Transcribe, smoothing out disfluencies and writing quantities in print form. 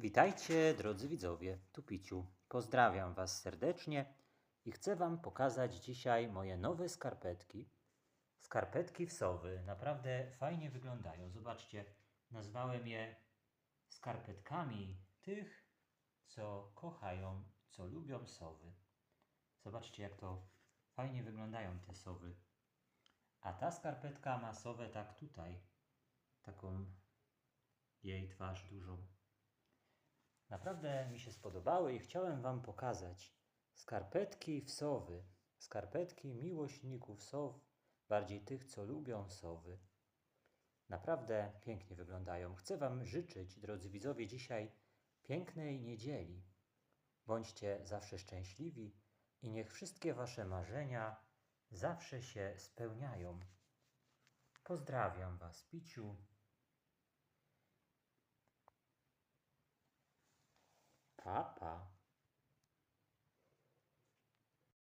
Witajcie, drodzy widzowie, tu Piciu. Pozdrawiam Was serdecznie i chcę Wam pokazać dzisiaj moje nowe skarpetki. Skarpetki wsowy. Naprawdę fajnie wyglądają. Zobaczcie, nazwałem je skarpetkami tych, co kochają, co lubią sowy. Zobaczcie, jak to fajnie wyglądają te sowy. A ta skarpetka ma sowę tak tutaj, taką jej twarz dużą. Naprawdę mi się spodobały i chciałem Wam pokazać skarpetki wsowy, skarpetki miłośników sow, bardziej tych, co lubią sowy. Naprawdę pięknie wyglądają. Chcę Wam życzyć, drodzy widzowie, dzisiaj pięknej niedzieli. Bądźcie zawsze szczęśliwi i niech wszystkie Wasze marzenia zawsze się spełniają. Pozdrawiam Was, Piciu. Pa, pa.